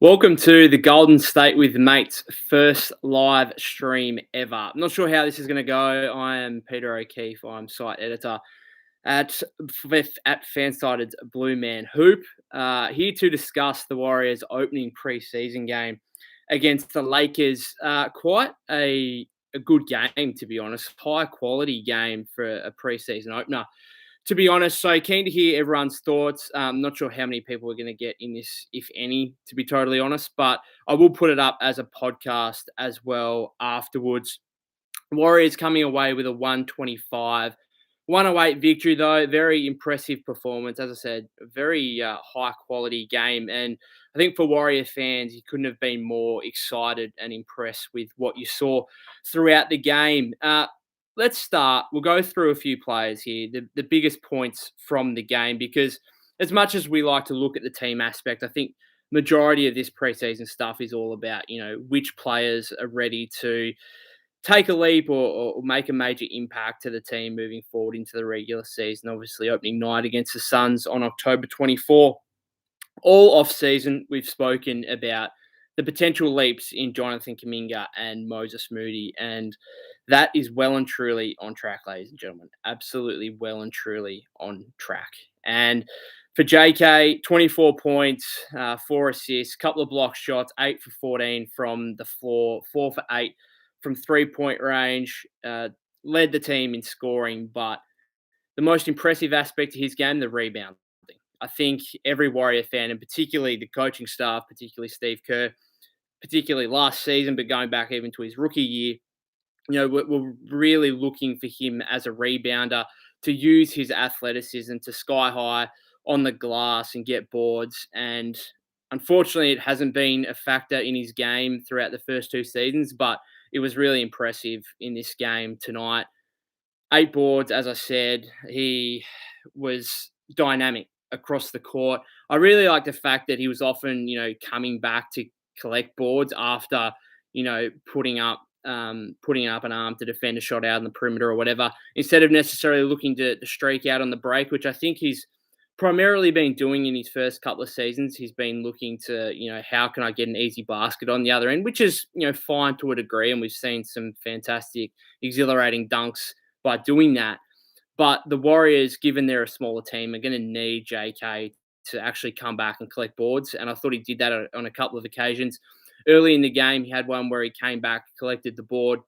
Welcome to the Golden State with Mates first live stream ever. I'm not sure how this is going to go. I am Peter O'Keefe. I'm site editor at Fansided's Blue Man Hoop. Here to discuss the Warriors' opening preseason game against the Lakers. Quite a good game, to be honest. High quality game for a preseason opener, to be honest. So keen to hear everyone's thoughts. Not sure how many people are going to get in this, if any, to be totally honest, but I will put it up as a podcast as well afterwards. Warriors coming away with a 125, 108 victory, though. Very impressive performance. As I said, a very high quality game. And I think for Warrior fans, you couldn't have been more excited and impressed with what you saw throughout the game. Let's start. We'll go through a few players here, the biggest points from the game, because as much as we like to look at the team aspect, I think majority of this preseason stuff is all about, which players are ready to take a leap or make a major impact to the team moving forward into the regular season. Obviously, opening night against the Suns on October 24. All off season, we've spoken about the potential leaps in Jonathan Kuminga and Moses Moody, and that is well and truly on track, ladies and gentlemen. Absolutely well and truly on track. And for JK, 24 points, 4 assists, couple of block shots, 8 for 14 from the floor, 4 for 8 from 3-point range. Led the team in scoring, but the most impressive aspect of his game, the rebounding. I think every Warrior fan, and particularly the coaching staff, particularly Steve Kerr, particularly last season, but going back even to his rookie year, we're really looking for him as a rebounder to use his athleticism to sky high on the glass and get boards. And unfortunately, it hasn't been a factor in his game throughout the first two seasons, but it was really impressive in this game tonight. 8 boards, as I said. He was dynamic across the court. I really like the fact that he was often, coming back to collect boards after, putting up an arm to defend a shot out on the perimeter or whatever, instead of necessarily looking to streak out on the break, which I think he's primarily been doing in his first couple of seasons. He's been looking to, how can I get an easy basket on the other end, which is, fine to a degree. And we've seen some fantastic, exhilarating dunks by doing that. But the Warriors, given they're a smaller team, are going to need JK to actually come back and collect boards. And I thought he did that on a couple of occasions. Early in the game, he had one where he came back, collected the board,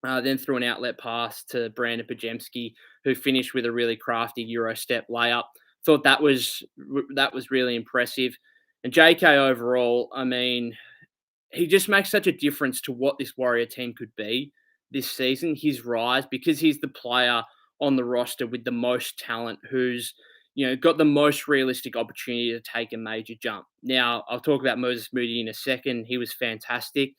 then threw an outlet pass to Brandon Pajemski, who finished with a really crafty Euro step layup. Thought that was really impressive. And JK overall, I mean, he just makes such a difference to what this Warrior team could be this season. His rise, because he's the player on the roster with the most talent, who's got the most realistic opportunity to take a major jump. Now, I'll talk about Moses Moody in a second. He was fantastic,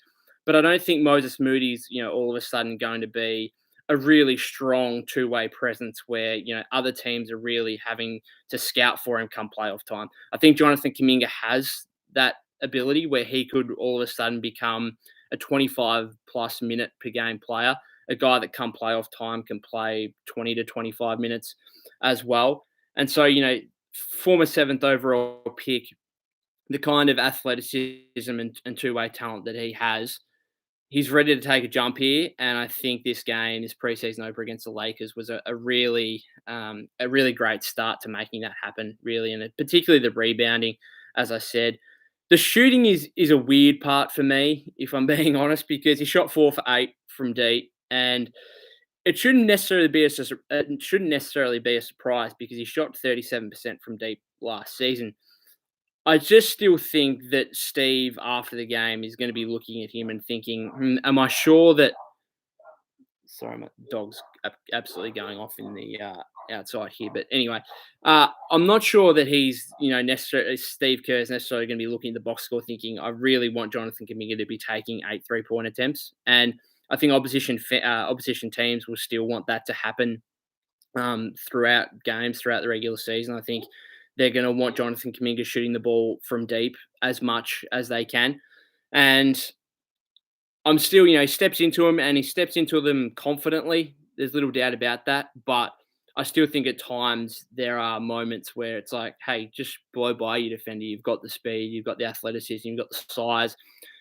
but I don't think Moses Moody's all of a sudden going to be a really strong two-way presence where other teams are really having to scout for him come playoff time. I think Jonathan Kuminga has that ability where he could all of a sudden become a 25 plus minute per game player, a guy that come playoff time can play 20 to 25 minutes as well. And so, former seventh overall pick, the kind of athleticism and two-way talent that he has, he's ready to take a jump here. And I think this game, this preseason opener against the Lakers, was a really great start to making that happen, really. And particularly the rebounding, as I said. The shooting is a weird part for me, if I'm being honest, because he shot 4 for 8 from deep, and it shouldn't necessarily be a surprise because he shot 37% from deep last season. I just still think that Steve, after the game, is going to be looking at him and thinking, am I sure that? Sorry, my dog's absolutely going off in the outside here. But anyway, I'm not sure that he's, necessarily Steve Kerr is necessarily going to be looking at the box score thinking, I really want Jonathan Kuminga to be taking 8 3-point attempts. And I think opposition teams will still want that to happen throughout games, throughout the regular season. I think they're going to want Jonathan Kuminga shooting the ball from deep as much as they can. And I'm still, he steps into them and he steps into them confidently. There's little doubt about that. But I still think at times there are moments where it's like, hey, just blow by your defender. You've got the speed, you've got the athleticism, you've got the size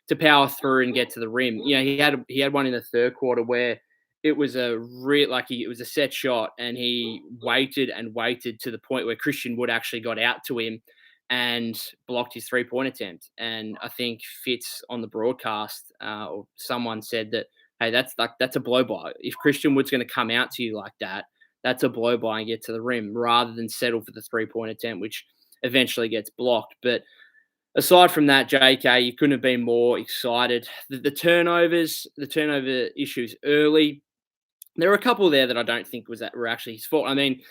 to power through and get to the rim. He had one in the third quarter where it was it was a set shot, and he waited and waited to the point where Christian Wood actually got out to him and blocked his 3-point attempt. And I think Fitz on the broadcast or someone said that, hey, that's a blow by. If Christian Wood's going to come out to you like that, that's a blow by and get to the rim rather than settle for the 3-point attempt, which eventually gets blocked. But aside from that, JK, you couldn't have been more excited. The turnovers, the turnover issues early, there were a couple there that I don't think were actually his fault. I mean,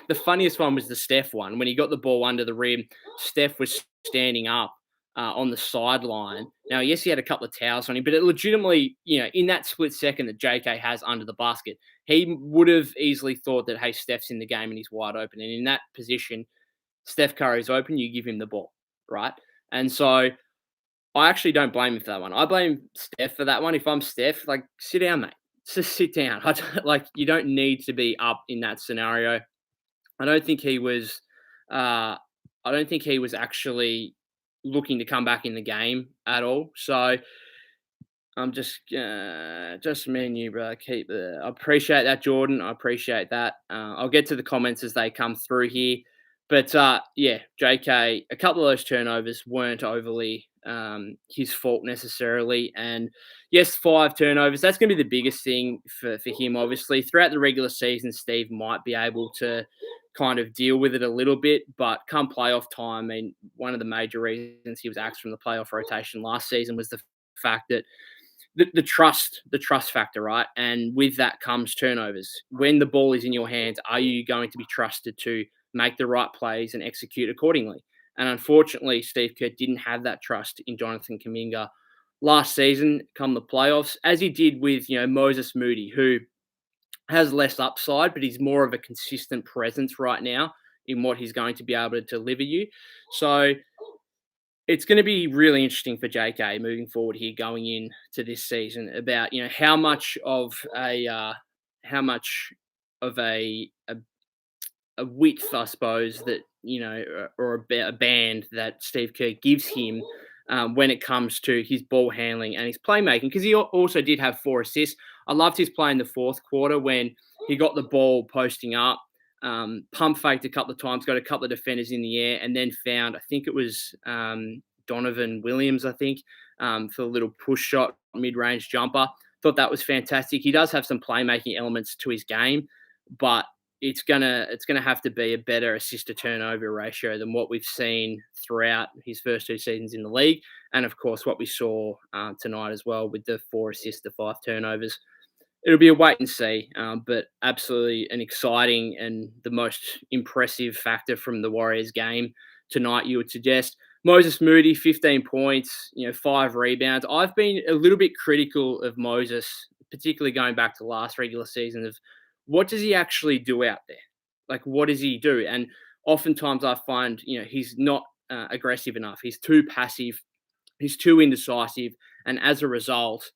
the funniest one was the Steph one. When he got the ball under the rim, Steph was standing up on the sideline. Now, yes, he had a couple of towels on him, but it legitimately, in that split second that JK has under the basket, he would have easily thought that, hey, Steph's in the game and he's wide open. And in that position, Steph Curry's open, you give him the ball, right? And so I actually don't blame him for that one. I blame Steph for that one. If I'm Steph, like, sit down, mate. Just sit down. You don't need to be up in that scenario. I don't think he was. I don't think he was actually looking to come back in the game at all. So I'm just me and you, bro. I appreciate that, Jordan. I appreciate that. I'll get to the comments as they come through here. But yeah, JK, a couple of those turnovers weren't overly his fault necessarily. And yes, 5 turnovers. That's going to be the biggest thing for him, obviously. Throughout the regular season, Steve might be able to kind of deal with it a little bit. But come playoff time, I mean, one of the major reasons he was axed from the playoff rotation last season was the fact that the trust factor, right? And with that comes turnovers. When the ball is in your hands, are you going to be trusted to make the right plays and execute accordingly? And unfortunately, Steve Kerr didn't have that trust in Jonathan Kuminga last season come the playoffs, as he did with, Moses Moody, who has less upside, but he's more of a consistent presence right now in what he's going to be able to deliver you. So it's going to be really interesting for JK moving forward here, going into this season, about how much of a width, I suppose, that or a band that Steve Kerr gives him when it comes to his ball handling and his playmaking, because he also did have 4 assists. I loved his play in the fourth quarter when he got the ball posting up, pump faked a couple of times, got a couple of defenders in the air, and then found, I think it was Donovan Williams, I think, for a little push shot, mid-range jumper. Thought that was fantastic. He does have some playmaking elements to his game, but it's gonna have to be a better assist to turnover ratio than what we've seen throughout his first 2 seasons in the league, and of course what we saw tonight as well with the 4 assists to 5 turnovers. It'll be a wait and see, but absolutely an exciting and the most impressive factor from the Warriors game tonight, you would suggest. Moses Moody, 15 points, 5 rebounds. I've been a little bit critical of Moses, particularly going back to last regular season, of what does he actually do out there? Like, what does he do? And oftentimes I find, he's not aggressive enough. He's too passive. He's too indecisive. And as a result,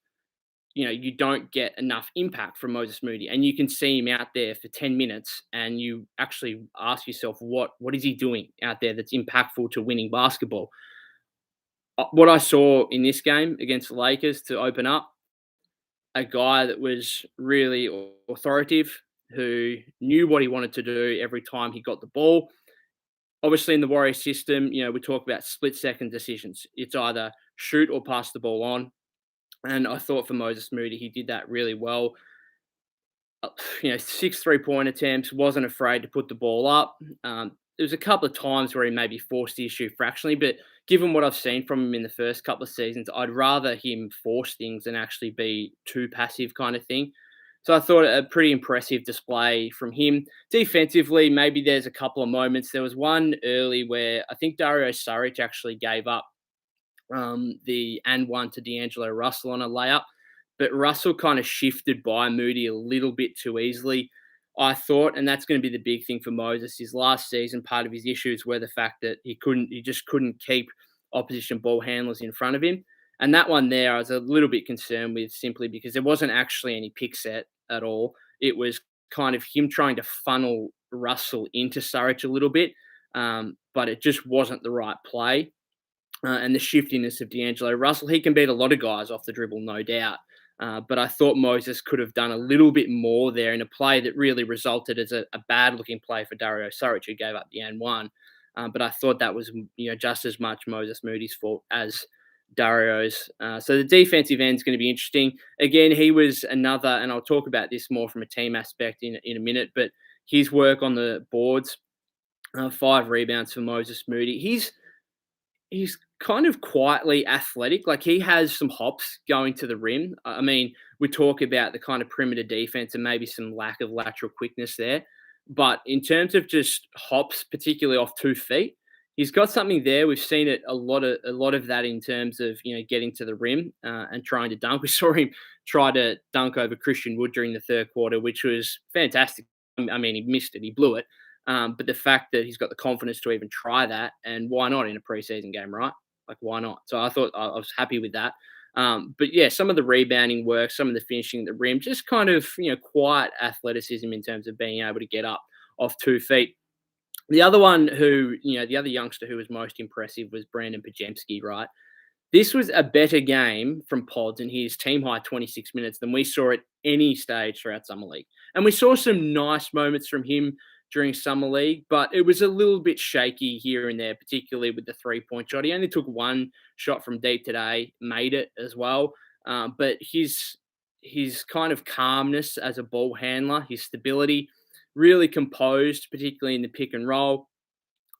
you don't get enough impact from Moses Moody. And you can see him out there for 10 minutes and you actually ask yourself, what is he doing out there that's impactful to winning basketball? What I saw in this game against the Lakers to open up, a guy that was really authoritative, who knew what he wanted to do every time he got the ball. Obviously, in the Warriors system, we talk about split-second decisions. It's either shoot or pass the ball on. And I thought for Moses Moody, he did that really well. 6 3-point attempts, wasn't afraid to put the ball up. There was a couple of times where he maybe forced the issue fractionally, but given what I've seen from him in the first couple of seasons, I'd rather him force things than actually be too passive kind of thing. So I thought a pretty impressive display from him. Defensively, maybe there's a couple of moments. There was one early where I think Dario Saric actually gave up the and one to D'Angelo Russell on a layup, but Russell kind of shifted by Moody a little bit too easily, I thought, and that's going to be the big thing for Moses. His last season, part of his issues were the fact that he just couldn't keep opposition ball handlers in front of him. And that one there, I was a little bit concerned with, simply because there wasn't actually any pick set at all. It was kind of him trying to funnel Russell into Surridge a little bit, but it just wasn't the right play. And the shiftiness of D'Angelo Russell, he can beat a lot of guys off the dribble, no doubt. But I thought Moses could have done a little bit more there in a play that really resulted as a bad-looking play for Dario Saric, who gave up the and one. But I thought that was just as much Moses Moody's fault as Dario's. So the defensive end is going to be interesting. Again, he was another, and I'll talk about this more from a team aspect in a minute, but his work on the boards, 5 rebounds for Moses Moody. He's kind of quietly athletic. Like, he has some hops going to the rim. I mean, we talk about the kind of perimeter defense and maybe some lack of lateral quickness there. But in terms of just hops, particularly off 2 feet, he's got something there. We've seen it a lot of that in terms of getting to the rim and trying to dunk. We saw him try to dunk over Christian Wood during the third quarter, which was fantastic. I mean, he missed it, he blew it. But the fact that he's got the confidence to even try that, and why not in a preseason game, right? Like, why not? So I thought I was happy with that. But yeah, some of the rebounding work, some of the finishing at the rim, just kind of, quiet athleticism in terms of being able to get up off 2 feet. The other one the other youngster who was most impressive was Brandon Pajemski, right? This was a better game from Podz in his team high 26 minutes than we saw at any stage throughout Summer League. And we saw some nice moments from him during Summer League, but it was a little bit shaky here and there, particularly with the 3-point shot. He only took 1 shot from deep today, made it as well. But his kind of calmness as a ball handler, his stability, really composed, particularly in the pick and roll.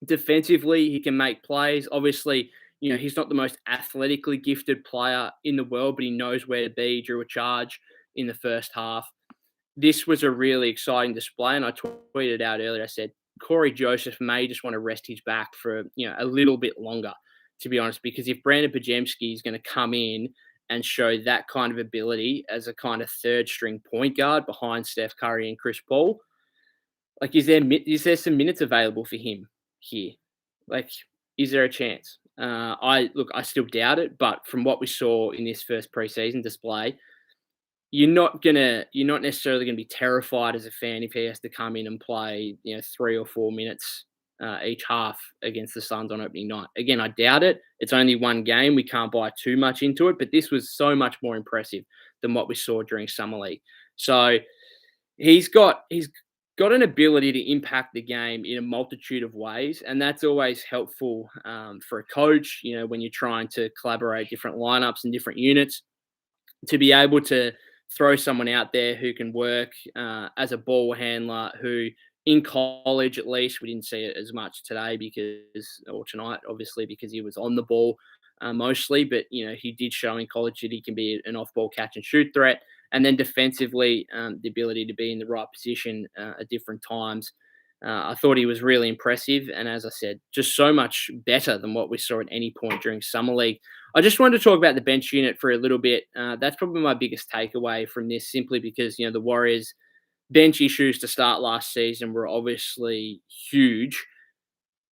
Defensively, he can make plays. Obviously, he's not the most athletically gifted player in the world, but he knows where to be. He drew a charge in the first half. This was a really exciting display, and I tweeted out earlier, I said, Corey Joseph may just want to rest his back for, a little bit longer, to be honest, because if Brandon Pajemski is going to come in and show that kind of ability as a kind of third string point guard behind Steph Curry and Chris Paul, like, is there some minutes available for him here? Like, is there a chance? I still doubt it, but from what we saw in this first preseason display, you're not necessarily gonna be terrified as a fan if he has to come in and play, 3 or 4 minutes each half against the Suns on opening night. Again, I doubt it. It's only 1 game. We can't buy too much into it, but this was so much more impressive than what we saw during Summer League. So he's got an ability to impact the game in a multitude of ways, and that's always helpful for a coach, when you're trying to collaborate different lineups and different units, to be able to throw someone out there who can work as a ball handler, who in college, at least, we didn't see it as much today or tonight, obviously, because he was on the ball mostly, but, he did show in college that he can be an off-ball catch and shoot threat. And then defensively, the ability to be in the right position at different times. I thought he was really impressive. And as I said, just so much better than what we saw at any point during Summer League. I just wanted to talk about the bench unit for a little bit. That's probably my biggest takeaway from this, simply because, the Warriors' bench issues to start last season were obviously huge.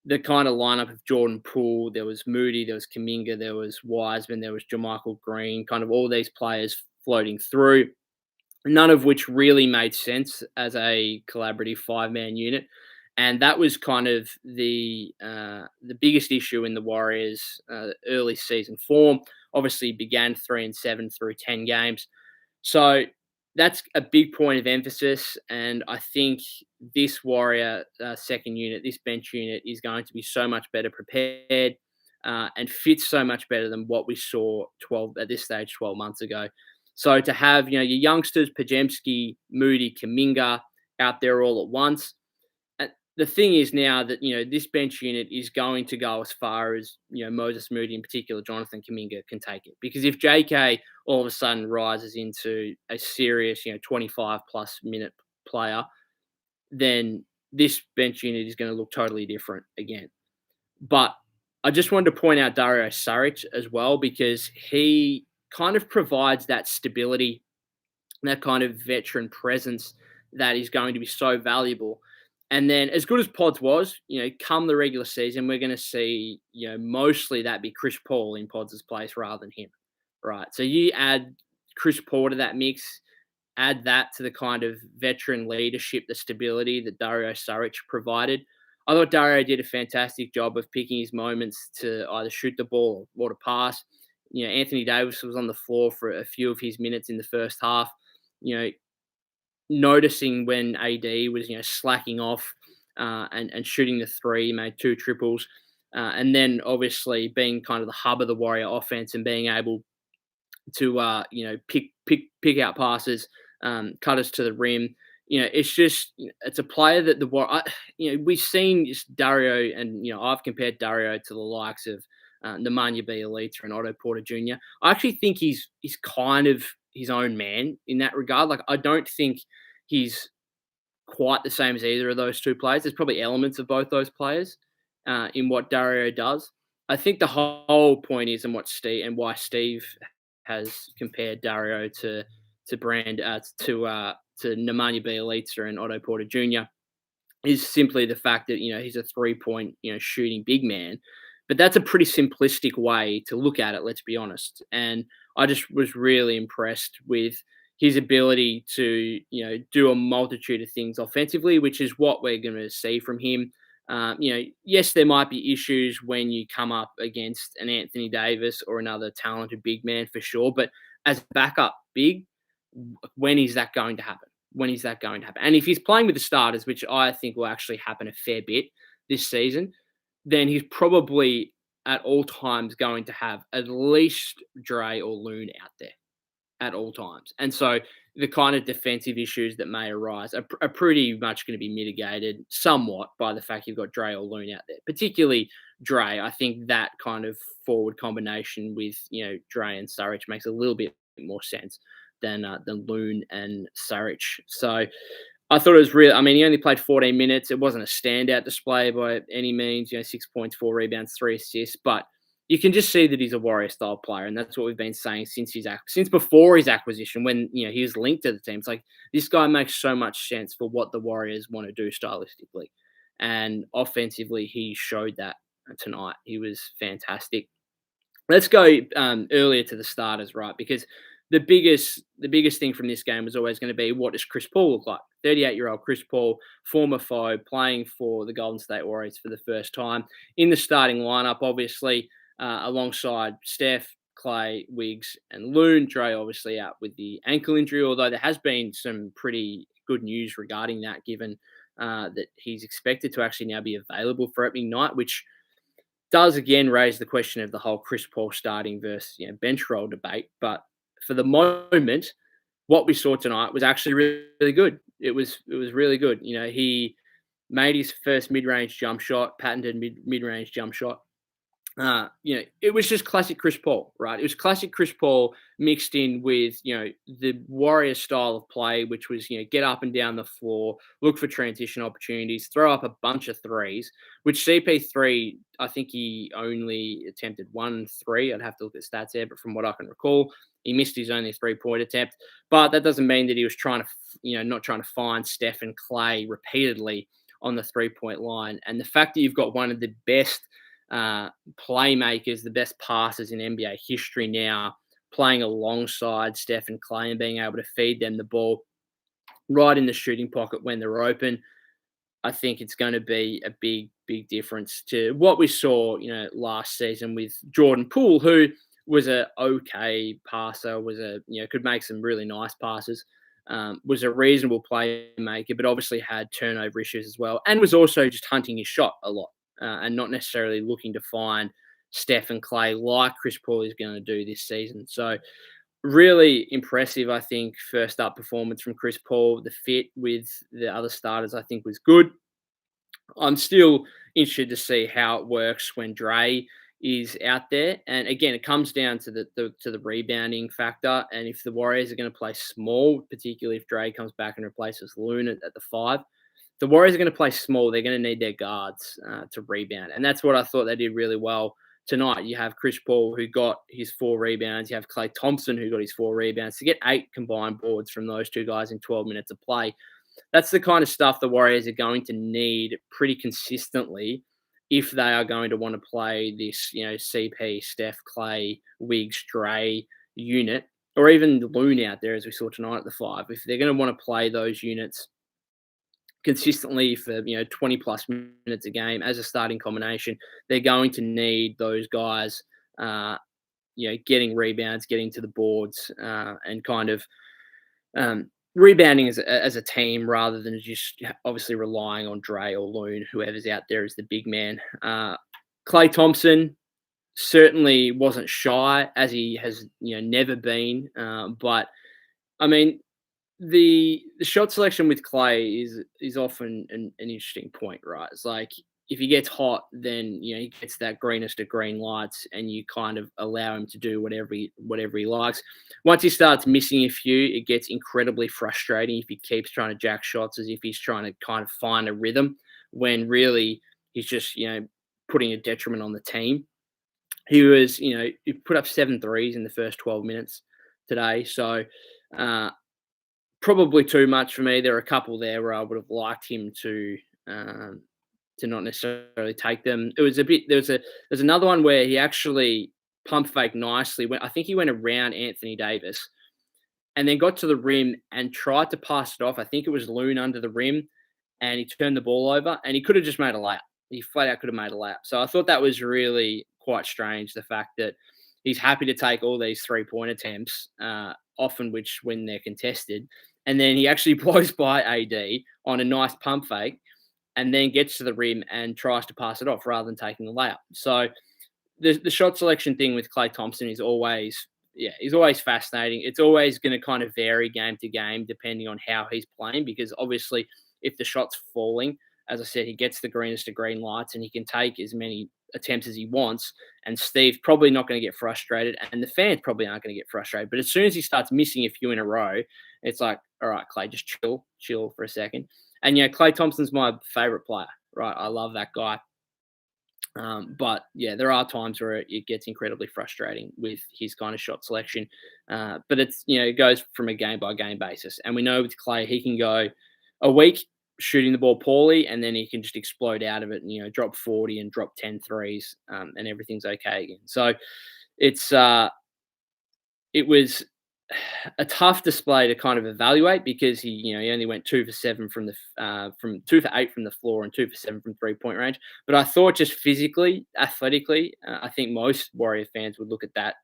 The kind of lineup of Jordan Poole, there was Moody, there was Kuminga, there was Wiseman, there was JaMychal Green, kind of all these players floating through, none of which really made sense as a collaborative 5-man unit. And that was kind of the biggest issue in the Warriors' early season form. Obviously, began 3-7 through 10 games. So that's a big point of emphasis. And I think this Warrior second unit, this bench unit, is going to be so much better prepared and fits so much better than what we saw at this stage 12 months ago. So to have, your youngsters, Pajemski, Moody, Kuminga, out there all at once. The thing is now that, this bench unit is going to go as far as, Moses Moody, in particular, Jonathan Kuminga, can take it. Because if JK all of a sudden rises into a serious, 25-plus minute player, then this bench unit is going to look totally different again. But I just wanted to point out Dario Saric as well, because he kind of provides that stability, that kind of veteran presence that is going to be so valuable. And then, as good as Podz was, come the regular season, we're going to see, mostly that be Chris Paul in Podz' place rather than him, right? So you add Chris Paul to that mix, add that to the kind of veteran leadership, the stability that Dario Saric provided. I thought Dario did a fantastic job of picking his moments to either shoot the ball or to pass. Anthony Davis was on the floor for a few of his minutes in the first half. You know, noticing when AD was slacking off and shooting the three, made two triples, and then obviously being kind of the hub of the Warrior offense and being able to pick out passes, cut us to the rim. It's just it's a player that we've seen just Dario, and I've compared Dario to the likes of Nemanja Bjelica and Otto Porter Jr. I actually think he's kind of his own man in that regard. Like I don't think he's quite the same as either of those two players. There's probably elements of both those players in what Dario does. I think the whole point is, and why Steve has compared Dario to Nemanja Bjelica and Otto Porter Jr. is simply the fact that he's a 3-point shooting big man, but that's a pretty simplistic way to look at it. Let's be honest. And I just was really impressed with his ability to do a multitude of things offensively, which is what we're going to see from him. Yes, there might be issues when you come up against an Anthony Davis or another talented big man for sure, but as backup big, when is that going to happen? When is that going to happen? And if he's playing with the starters, which I think will actually happen a fair bit this season, then he's probably at all times going to have at least Dre or Loon out there at all times. And so the kind of defensive issues that may arise are pretty much going to be mitigated somewhat by the fact you've got Dre or Loon out there. Particularly Dre, I think that kind of forward combination with Dre and Saric makes a little bit more sense than Loon and Saric. So I thought it was real. I mean, he only played 14 minutes. It wasn't a standout display by any means. 6 points, 4 rebounds, 3 assists, but you can just see that he's a Warrior style player, and that's what we've been saying since before his acquisition. When he was linked to the team, it's like this guy makes so much sense for what the Warriors want to do stylistically, and offensively he showed that tonight. He was fantastic. Let's go earlier to the starters, right? Because the biggest thing from this game was always going to be, what does Chris Paul look like? 38-year-old Chris Paul, former foe, playing for the Golden State Warriors for the first time in the starting lineup, obviously, alongside Steph, Clay, Wiggs, and Loon. Dre obviously out with the ankle injury, although there has been some pretty good news regarding that, given that he's expected to actually now be available for opening night, which does again raise the question of the whole Chris Paul starting versus bench role debate. But for the moment, what we saw tonight was actually really, really good. It was really good. He made his first mid-range jump shot, patented mid-range jump shot. It was just classic Chris Paul, right? It was classic Chris Paul mixed in with, the Warrior style of play, which was, get up and down the floor, look for transition opportunities, throw up a bunch of threes, which CP3, I think he only attempted 1 3. I'd have to look at stats there, but from what I can recall, he missed his only 3-point attempt. But that doesn't mean that he was trying to, not trying to find Steph and Clay repeatedly on the 3-point line. And the fact that you've got one of the best playmakers, the best passers in NBA history now, playing alongside Steph and Clay and being able to feed them the ball right in the shooting pocket when they're open, I think it's going to be a big, big difference to what we saw, last season with Jordan Poole, who was a okay passer, could make some really nice passes, was a reasonable playmaker, but obviously had turnover issues as well, and was also just hunting his shot a lot. And not necessarily looking to find Steph and Clay like Chris Paul is going to do this season. So really impressive, I think, first up performance from Chris Paul. The fit with the other starters, I think, was good. I'm still interested to see how it works when Dre is out there. And again, it comes down to the rebounding factor. And if the Warriors are going to play small, particularly if Dre comes back and replaces Loon at the 5, the Warriors are going to play small. They're going to need their guards to rebound. And that's what I thought they did really well tonight. You have Chris Paul, who got his 4 rebounds. You have Klay Thompson, who got his 4 rebounds. To get 8 combined boards from those two guys in 12 minutes of play, that's the kind of stuff the Warriors are going to need pretty consistently if they are going to want to play this, CP, Steph, Clay, Wiggs, Dre unit, or even Loon out there, as we saw tonight at the 5, if they're going to want to play those units consistently for 20 plus minutes a game as a starting combination, they're going to need those guys, getting rebounds, getting to the boards, and kind of rebounding as a team rather than just obviously relying on Dre or Loon, whoever's out there as the big man. Klay Thompson certainly wasn't shy, as he has never been. But I mean, the shot selection with Clay is often an interesting point, right? It's like if he gets hot, then he gets that greenest of green lights, and you kind of allow him to do whatever he likes. Once he starts missing a few, it gets incredibly frustrating if he keeps trying to jack shots as if he's trying to kind of find a rhythm, when really he's just putting a detriment on the team. He put up 7 threes in the first 12 minutes today, so. Probably too much for me. There are a couple there where I would have liked him to not necessarily take them. It was a bit. There's another one where he actually pump faked nicely. I think he went around Anthony Davis and then got to the rim and tried to pass it off. I think it was Loon under the rim, and he turned the ball over, and he could have just made a layup. He flat out could have made a layup. So I thought that was really quite strange. The fact that he's happy to take all these 3-point attempts, often which when they're contested. And then he actually blows by AD on a nice pump fake and then gets to the rim and tries to pass it off rather than taking the layup. So the shot selection thing with Klay Thompson is he's always fascinating. It's always going to kind of vary game to game depending on how he's playing, because obviously if the shot's falling, as I said, he gets the greenest of green lights and he can take as many attempts as he wants. And Steve's probably not going to get frustrated, and the fans probably aren't going to get frustrated. But as soon as he starts missing a few in a row, it's like, all right, Klay, just chill for a second. And Klay Thompson's my favorite player, right? I love that guy. But yeah, there are times where it gets incredibly frustrating with his kind of shot selection. But it's it goes from a game by game basis, and we know with Klay he can go a week shooting the ball poorly, and then he can just explode out of it and drop 40 and drop 10 threes, and everything's okay again. So it's it was a tough display to kind of evaluate, because he only went 2 for 7 from 2 for 8 from the floor and 2 for 7 from 3-point range. But I thought just physically, athletically, I think most Warrior fans would look at that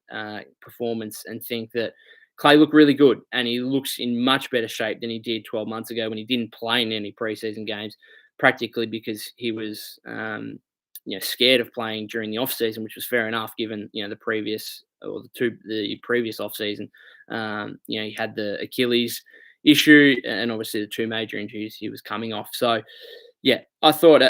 performance and think that Klay looked really good, and he looks in much better shape than he did 12 months ago when he didn't play in any preseason games, practically because he was scared of playing during the off season, which was fair enough given the previous off season. He had the Achilles issue and obviously the 2 major injuries he was coming off. So yeah, I thought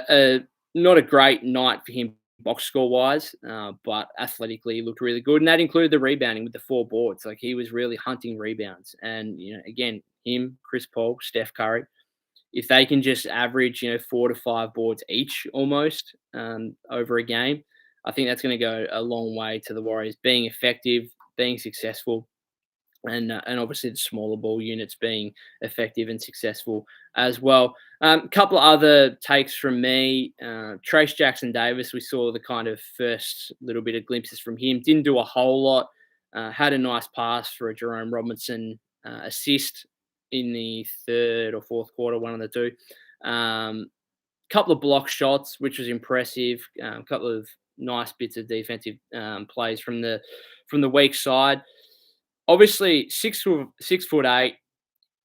not a great night for him box score wise, but athletically he looked really good, and that included the rebounding with the 4 boards. Like, he was really hunting rebounds, and again, him, Chris Paul, Steph Curry, if they can just average 4 to 5 boards each almost over a game, I think that's going to go a long way to the Warriors being effective, being successful, and obviously the smaller ball units being effective and successful as well. A couple of other takes from me. Trace Jackson Davis, we saw the kind of first little bit of glimpses from him. Didn't do a whole lot. Had a nice pass for a Jerome Robinson assist in the 3rd or 4th quarter, one of the two. Couple of block shots, which was impressive. A couple of nice bits of defensive plays from the weak side. Obviously, 6'8",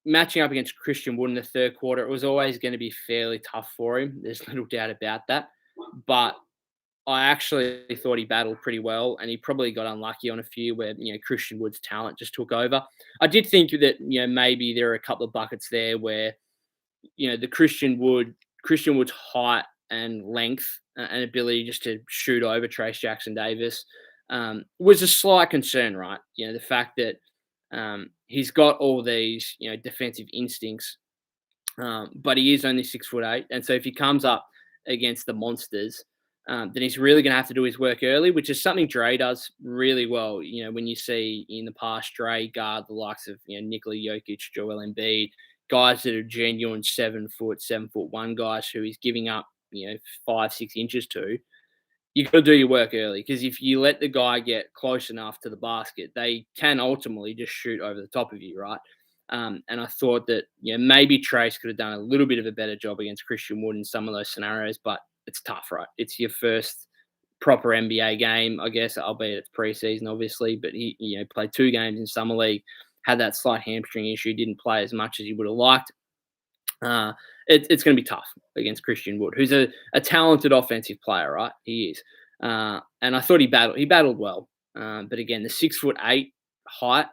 matching up against Christian Wood in the 3rd quarter, it was always going to be fairly tough for him. There's little doubt about that. But I actually thought he battled pretty well, and he probably got unlucky on a few where Christian Wood's talent just took over. I did think that maybe there are a couple of buckets there where the Christian Wood's height and length and ability just to shoot over Trace Jackson Davis was a slight concern, right? The fact that he's got all these defensive instincts, but he is only 6'8", and so if he comes up against the monsters, then he's really going to have to do his work early, which is something Dre does really well. When you see in the past Dre guard the likes of Nikola Jokic, Joel Embiid, guys that are genuine 7'1" guys who he's giving up 5-6 inches to. you got to do your work early, because if you let the guy get close enough to the basket, they can ultimately just shoot over the top of you, right? And I thought that, maybe Trace could have done a little bit of a better job against Christian Wood in some of those scenarios, but it's tough, right? It's your first proper NBA game, I guess, albeit it's preseason, obviously. But he, played 2 games in summer league, had that slight hamstring issue, didn't play as much as he would have liked. Uh, it's going to be tough against Christian Wood, who's a talented offensive player, right? He is, and I thought he battled well, but again, the 6'8" height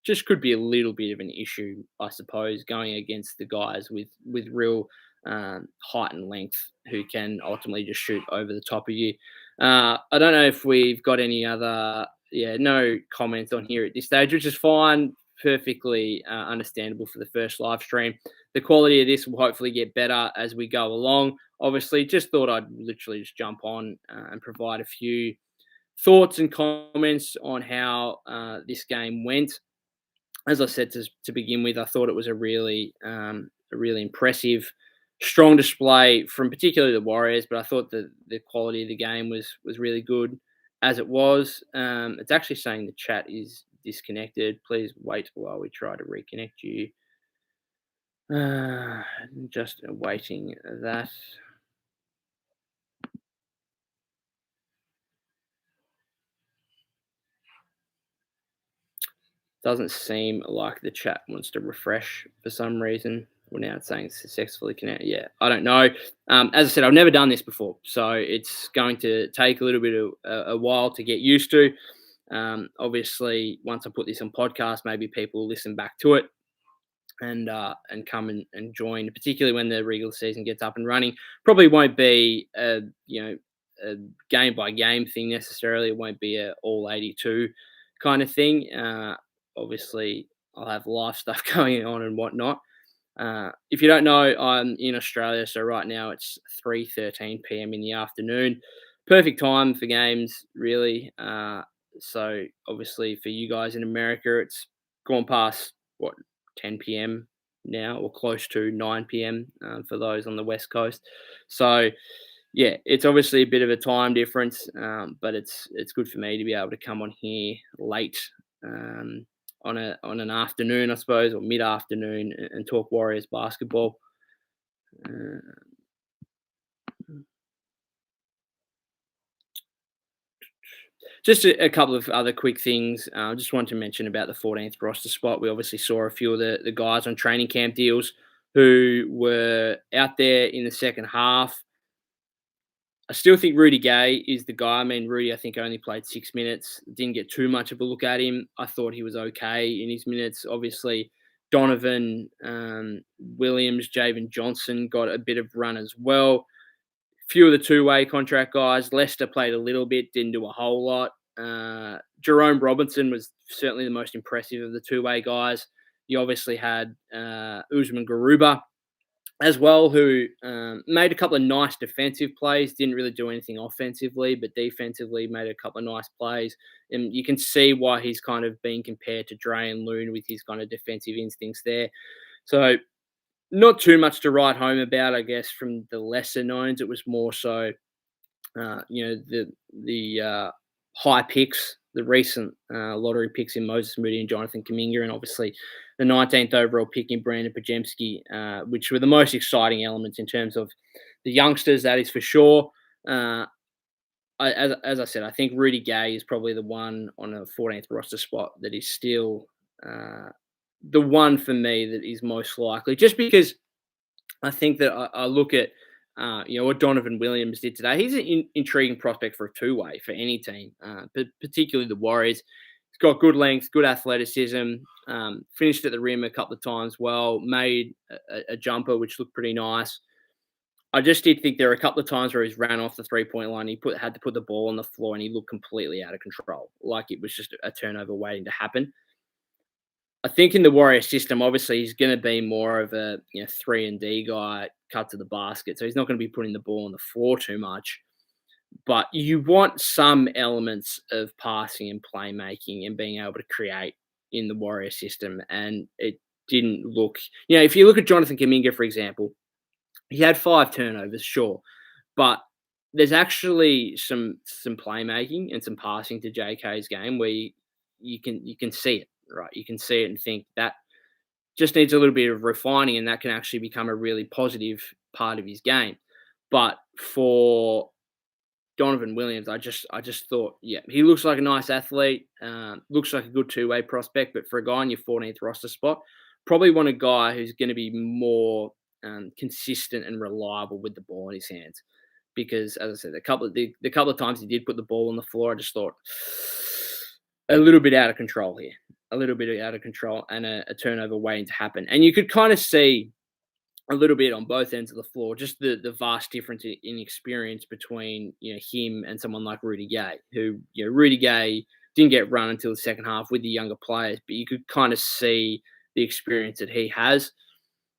just could be a little bit of an issue, I suppose, going against the guys with real height and length who can ultimately just shoot over the top of you. I don't know if we've got any other, no comments on here at this stage, which is fine, perfectly understandable for the first live stream. The quality of this will hopefully get better as we go along. Obviously, just thought I'd literally just jump on and provide a few thoughts and comments on how this game went. As I said to begin with, I thought it was a really impressive, strong display from particularly the Warriors, but I thought that the quality of the game was really good as it was. It's actually saying the chat is disconnected. Please wait while we try to reconnect you. Just awaiting that. Doesn't seem like the chat wants to refresh for some reason. Well, now it's saying successfully connected. Yeah, I don't know. As I said, I've never done this before, so it's going to take a little bit of a while to get used to. Obviously, once I put this on podcast, maybe people will listen back to it and come and join, particularly when the regular season gets up and running. Probably won't be a game by game thing necessarily. It won't be a all 82 kind of thing. Obviously, I'll have live stuff going on and whatnot. If you don't know, I'm in Australia, so right now it's 3:13 p.m. in the afternoon. Perfect time for games, really. So obviously for you guys in America, it's gone past 10 p.m. now, or close to 9 p.m. For those on the West Coast. So yeah, it's obviously a bit of a time difference, but it's good for me to be able to come on here late on an afternoon, I suppose, or mid afternoon, and talk Warriors basketball. Just a couple of other quick things. I just wanted to mention about the 14th roster spot. We obviously saw a few of the guys on training camp deals who were out there in the second half. I still think Rudy Gay is the guy. I mean, Rudy, I think, only played 6 minutes. Didn't get too much of a look at him. I thought he was okay in his minutes. Obviously, Donovan Williams, Javen Johnson got a bit of run as well. Few of the two-way contract guys. Lester played a little bit, didn't do a whole lot. Jerome Robinson was certainly the most impressive of the two-way guys. You obviously had Usman Garuba as well, who made a couple of nice defensive plays, didn't really do anything offensively, but defensively made a couple of nice plays. And you can see why he's kind of been compared to Dre and Loon with his kind of defensive instincts there. So not too much to write home about, I guess, from the lesser knowns. It was more so, the high picks, the recent lottery picks in Moses Moody and Jonathan Kuminga, and obviously the 19th overall pick in Brandon Pajemski, which were the most exciting elements in terms of the youngsters, that is for sure. As I said, I think Rudy Gay is probably the one on a 14th roster spot that is still the one for me that is most likely, just because I think that I look at what Donovan Williams did today. He's an intriguing prospect for a two-way for any team, but particularly the Warriors. He's got good length, good athleticism, finished at the rim a couple of times well, made a jumper which looked pretty nice. I just did think there were a couple of times where he's ran off the three-point line. He had to put the ball on the floor and he looked completely out of control, like it was just a turnover waiting to happen. I think in the Warrior system, obviously he's going to be more of a 3-and-D guy, cut to the basket. So he's not going to be putting the ball on the floor too much. But you want some elements of passing and playmaking and being able to create in the Warrior system. And it didn't look, if you look at Jonathan Kuminga, for example, he had 5 turnovers, sure. But there's actually some playmaking and some passing to JK's game where you can see it, right? You can see it and think that just needs a little bit of refining, and that can actually become a really positive part of his game. But for Donovan Williams, I just thought, yeah, he looks like a nice athlete, looks like a good two-way prospect, but for a guy in your 14th roster spot, probably want a guy who's going to be more consistent and reliable with the ball in his hands. Because, as I said, the couple of times he did put the ball on the floor, I just thought a little bit out of control here, a little bit out of control, and a turnover waiting to happen. And you could kind of see a little bit on both ends of the floor, just the vast difference in experience between him and someone like Rudy Gay, who Rudy Gay didn't get run until the second half with the younger players, but you could kind of see the experience that he has.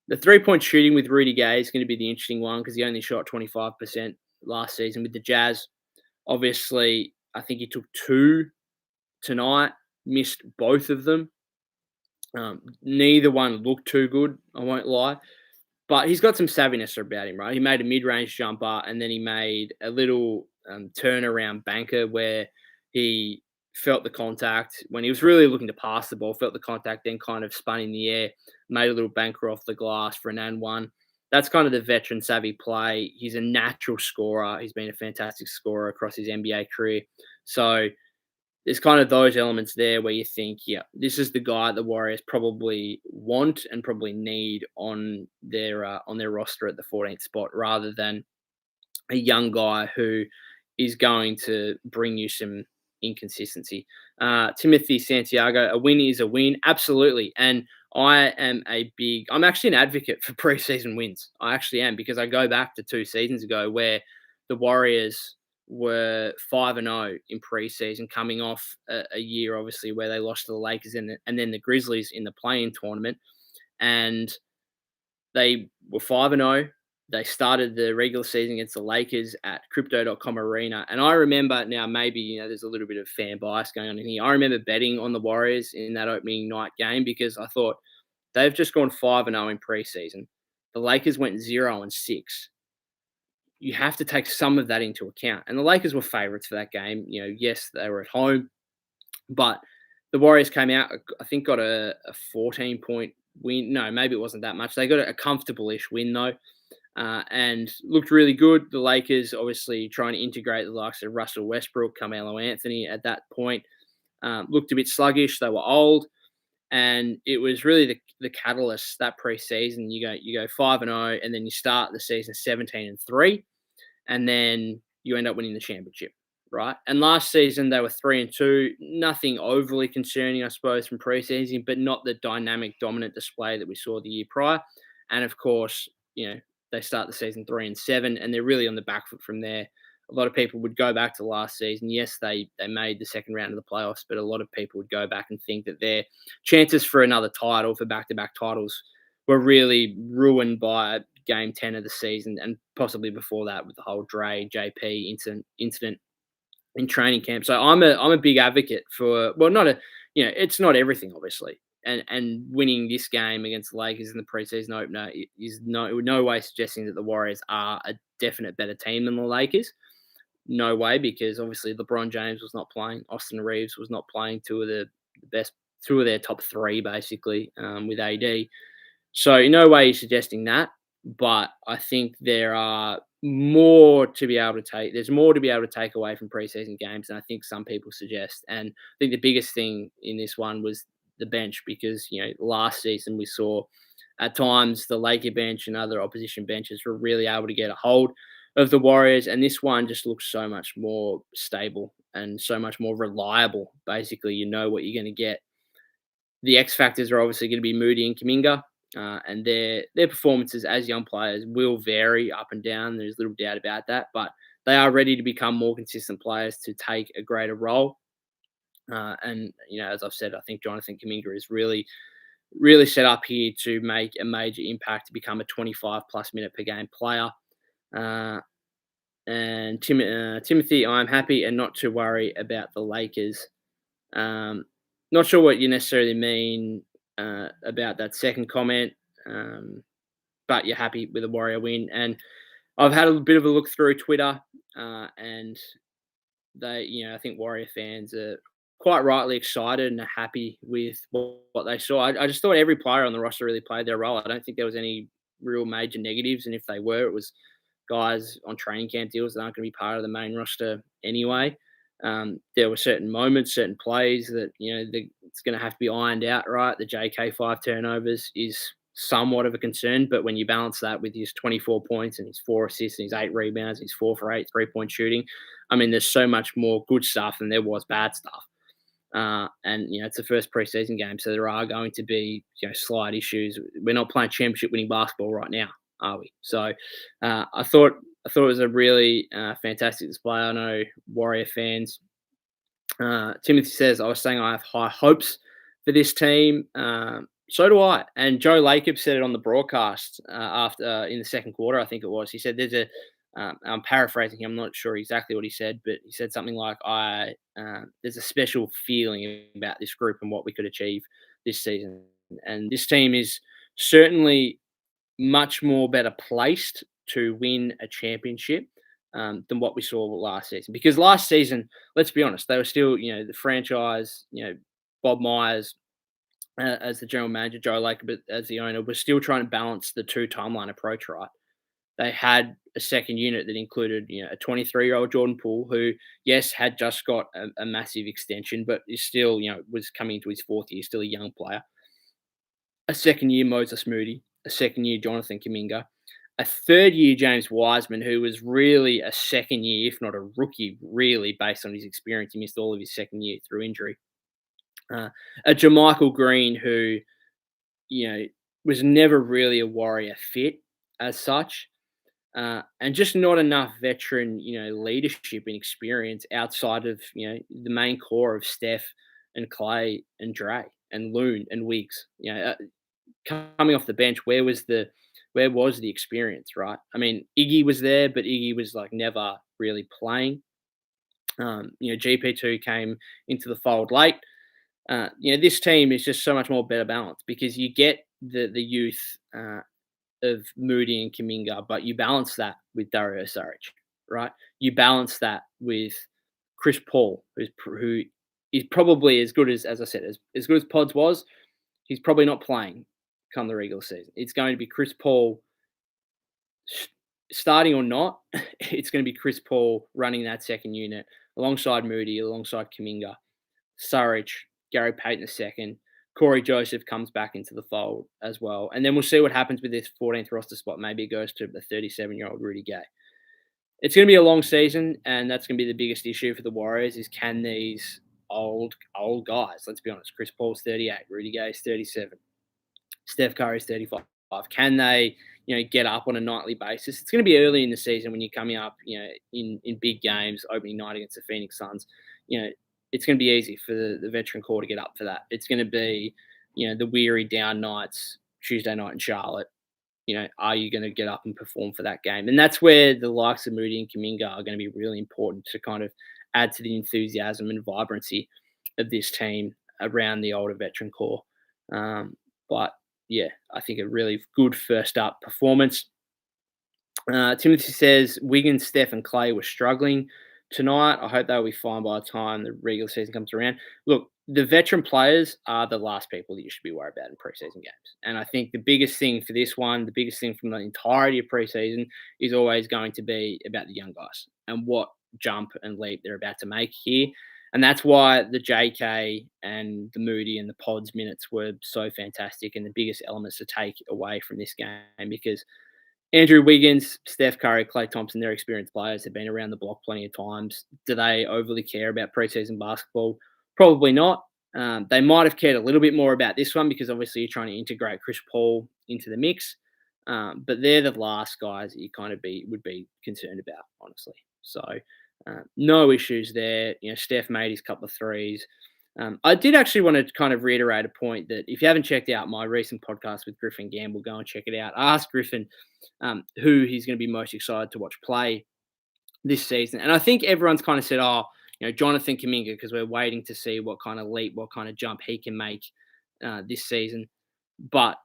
The 3-point shooting with Rudy Gay is going to be the interesting one because he only shot 25% last season with the Jazz. Obviously, I think he took two tonight, missed both of them. Neither one looked too good, I won't lie. But he's got some savviness about him, right? He made a mid-range jumper, and then he made a little turnaround banker where he felt the contact when he was really looking to pass the ball, felt the contact, then kind of spun in the air, made a little banker off the glass for an and one. That's kind of the veteran savvy play. He's a natural scorer. He's been a fantastic scorer across his NBA career. So there's kind of those elements there where you think, yeah, this is the guy the Warriors probably want and probably need on their roster at the 14th spot, rather than a young guy who is going to bring you some inconsistency. Timothy Santiago, a win is a win, absolutely. And I'm actually an advocate for preseason wins. I actually am, because I go back to 2 seasons ago where the Warriors were 5-0 in preseason, coming off a year obviously where they lost to the Lakers and then the Grizzlies in the play-in tournament, and they were 5-0. They started the regular season against the Lakers at Crypto.com Arena, and I remember, now maybe there's a little bit of fan bias going on in here. I remember betting on the Warriors in that opening night game because I thought they've just gone 5-0 in preseason. The Lakers went 0-6. You have to take some of that into account. And the Lakers were favorites for that game. Yes, they were at home, but the Warriors came out, I think, got a 14-point win. No, maybe it wasn't that much. They got a comfortable-ish win, though, and looked really good. The Lakers obviously trying to integrate the likes of Russell Westbrook, Carmelo Anthony at that point. Looked a bit sluggish. They were old. And it was really the catalyst that preseason. You go 5-0, and then you start the season 17-3, and then you end up winning the championship, right? And last season they were 3-2. Nothing overly concerning, I suppose, from preseason, but not the dynamic, dominant display that we saw the year prior. And of course, they start the season 3-7, and they're really on the back foot from there. A lot of people would go back to last season. Yes, they made the second round of the playoffs, but a lot of people would go back and think that their chances for another title, for back-to-back titles, were really ruined by game 10 of the season, and possibly before that with the whole Dre, JP incident in training camp. So I'm a big advocate for, well, it's not everything, obviously. And winning this game against the Lakers in the preseason opener is no way suggesting that the Warriors are a definite better team than the Lakers. No way, because obviously LeBron James was not playing. Austin Reeves was not playing. Two of their top 3, basically, with AD. So in no way are you suggesting that. But I think there's more to be able to take away from preseason games than I think some people suggest. And I think the biggest thing in this one was the bench, because last season we saw at times the Laker bench and other opposition benches were really able to get a hold of the Warriors, and this one just looks so much more stable and so much more reliable. Basically, you know what you're going to get. The X factors are obviously going to be Moody and Kuminga, and their performances as young players will vary up and down. There's little doubt about that, but they are ready to become more consistent players to take a greater role. And as I've said, I think Jonathan Kuminga is really set up here to make a major impact, to become a 25+ minute per game player. And Timothy, I'm happy and not to worry about the Lakers. Not sure what you necessarily mean about that second comment, but you're happy with a Warrior win. And I've had a bit of a look through Twitter, and I think Warrior fans are quite rightly excited and are happy with what they saw. I just thought every player on the roster really played their role. I don't think there was any real major negatives, and if they were, it was guys on training camp deals that aren't going to be part of the main roster anyway. There were certain moments, certain plays that it's going to have to be ironed out. Right, the JK 5 turnovers is somewhat of a concern, but when you balance that with his 24 points and his 4 assists and his 8 rebounds, his 4 for 8 3-point shooting, I mean, there's so much more good stuff than there was bad stuff. And it's the first preseason game, so there are going to be slight issues. We're not playing championship winning basketball right now, are we? So I thought it was a really fantastic display. I know Warrior fans. Timothy says, I was saying I have high hopes for this team. So do I. And Joe Lacob said it on the broadcast after in the second quarter, I think it was. He said I'm paraphrasing him. I'm not sure exactly what he said, but he said something like, there's a special feeling about this group and what we could achieve this season. And this team is certainly much more better placed to win a championship than what we saw last season. Because last season, let's be honest, they were still, the franchise, Bob Myers as the general manager, Joe Lacob as the owner, was still trying to balance the two timeline approach, right? They had a second unit that included, a 23-year-old Jordan Poole who, yes, had just got a massive extension, but is still, was coming into his fourth year, still a young player. A second year Moses Moody, a second year Jonathan Kuminga, a third year James Wiseman, who was really a second year, if not a rookie, really based on his experience. He missed all of his second year through injury. A Jermichael Green who, was never really a Warrior fit as such. And just not enough veteran, leadership and experience outside of, the main core of Steph and Clay and Dre and Loon and Wiggs. Coming off the bench, where was the experience, right? I mean, Iggy was there, but Iggy was like never really playing. GP2 came into the fold late. This team is just so much more better balanced because you get the youth of Moody and Kuminga, but you balance that with Dario Saric, right? You balance that with Chris Paul, who is probably as good as I said, as good as Podz was. He's probably not playing come the regular season. It's going to be Chris Paul starting or not. It's going to be Chris Paul running that second unit alongside Moody, alongside Kuminga, Saric, Gary Payton II. Corey Joseph comes back into the fold as well. And then we'll see what happens with this 14th roster spot. Maybe it goes to the 37-year-old Rudy Gay. It's going to be a long season, and that's going to be the biggest issue for the Warriors is can these old guys, let's be honest, Chris Paul's 38, Rudy Gay's 37, Steph Curry's 35. Can they, get up on a nightly basis? It's going to be early in the season when you're coming up, in big games, opening night against the Phoenix Suns. It's going to be easy for the veteran core to get up for that. It's going to be, the weary down nights, Tuesday night in Charlotte. Are you going to get up and perform for that game? And that's where the likes of Moody and Kuminga are going to be really important to kind of add to the enthusiasm and vibrancy of this team around the older veteran core. But yeah, I think a really good first up performance. Timothy says Wiggins, Steph, and Clay were struggling tonight. I hope they'll be fine by the time the regular season comes around. Look, the veteran players are the last people that you should be worried about in preseason games. And I think the biggest thing for this one, the biggest thing from the entirety of preseason is always going to be about the young guys and what jump and leap they're about to make here. And that's why the JK and the Moody and the Podz minutes were so fantastic and the biggest elements to take away from this game because Andrew Wiggins, Steph Curry, Klay Thompson, they're experienced players. They've been around the block plenty of times. Do they overly care about preseason basketball? Probably not. They might have cared a little bit more about this one because obviously you're trying to integrate Chris Paul into the mix. But they're the last guys that you kind of would be concerned about, honestly. So no issues there. Steph made his couple of threes. I did actually want to kind of reiterate a point that if you haven't checked out my recent podcast with Griffin Gamble, go and check it out. I asked Griffin who he's going to be most excited to watch play this season. And I think everyone's kind of said, Jonathan Kuminga, because we're waiting to see what kind of leap, what kind of jump he can make this season. But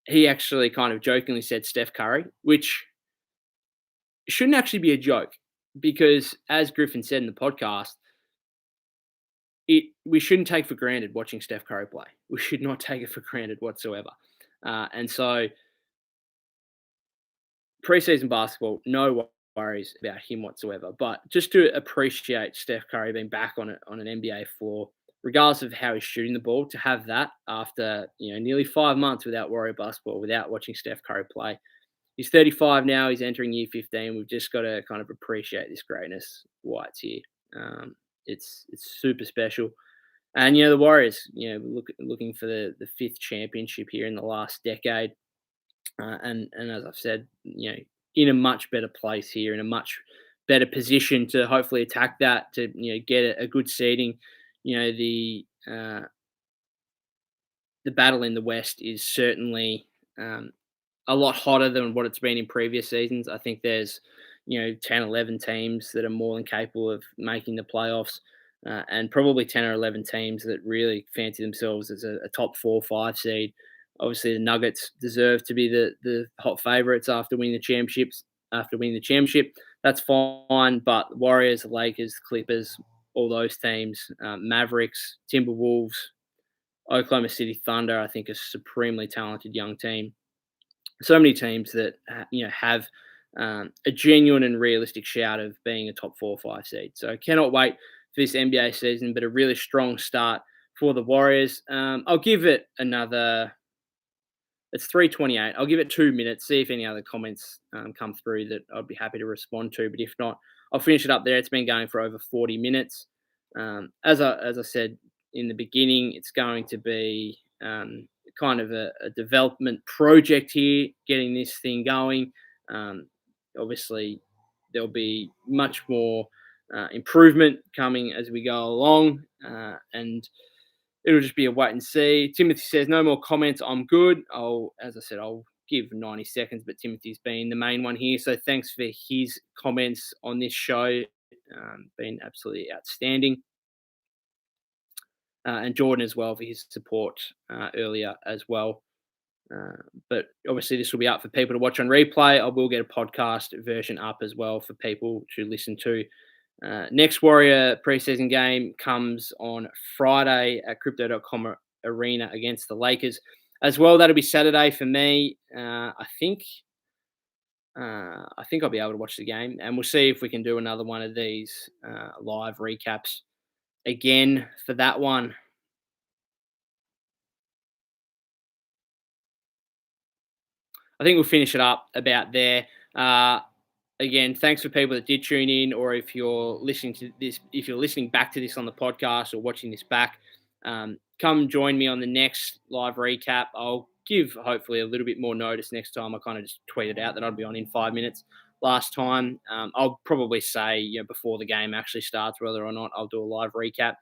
he actually kind of jokingly said Steph Curry, which shouldn't actually be a joke because, as Griffin said in the podcast, we shouldn't take for granted watching Steph Curry play. We should not take it for granted whatsoever. And so preseason basketball, no worries about him whatsoever. But just to appreciate Steph Curry being back on an NBA floor, regardless of how he's shooting the ball, to have that after nearly 5 months without Warrior basketball, without watching Steph Curry play. He's 35 now. He's entering year 15. We've just got to kind of appreciate this greatness while it's here. It's super special. And the Warriors, looking for the fifth championship here in the last decade. And as I've said, in a much better place here, in a much better position to hopefully attack that, to get a good seeding. The battle in the West is certainly a lot hotter than what it's been in previous seasons. I think there's 10, 11 teams that are more than capable of making the playoffs. And probably 10 or 11 teams that really fancy themselves as a top 4 or 5 seed. Obviously, the Nuggets deserve to be the hot favourites after winning the championships. After winning the championship, that's fine. But Warriors, Lakers, Clippers, all those teams, Mavericks, Timberwolves, Oklahoma City Thunder, I think a supremely talented young team. So many teams that have a genuine and realistic shout of being a top 4 or 5 seed. So I cannot wait for this NBA season, but a really strong start for the Warriors. I'll give it another. It's 3:28. I'll give it 2 minutes. See if any other comments come through that I'd be happy to respond to. But if not, I'll finish it up there. It's been going for over 40 minutes. As I said in the beginning, it's going to be kind of a development project here, getting this thing going. Obviously, there'll be much more improvement coming as we go along, and it'll just be a wait and see. Timothy says no more comments. I'm good. As I said, I'll give 90 seconds, but Timothy's been the main one here. So thanks for his comments on this show. Been absolutely outstanding. And Jordan as well for his support earlier as well. But obviously, this will be up for people to watch on replay. I will get a podcast version up as well for people to listen to. Next Warrior preseason game comes on Friday at Crypto.com Arena against the Lakers. As well, that'll be Saturday for me. I think I'll be able to watch the game, and we'll see if we can do another one of these live recaps again for that one. I think we'll finish it up about there. Again, thanks for people that did tune in, or if you're listening back to this on the podcast or watching this back, come join me on the next live recap. I'll give hopefully a little bit more notice next time. I kind of just tweeted out that I'd be on in 5 minutes last time. I'll probably say before the game actually starts whether or not I'll do a live recap.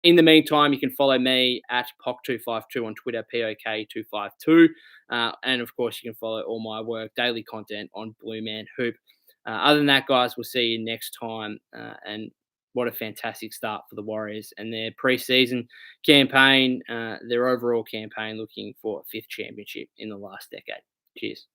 In the meantime, you can follow me at POC252 on Twitter, POK252. And of course, you can follow all my work, daily content on Blue Man Hoop. Other than that, guys, we'll see you next time. And what a fantastic start for the Warriors and their preseason campaign, their overall campaign, looking for a fifth championship in the last decade. Cheers.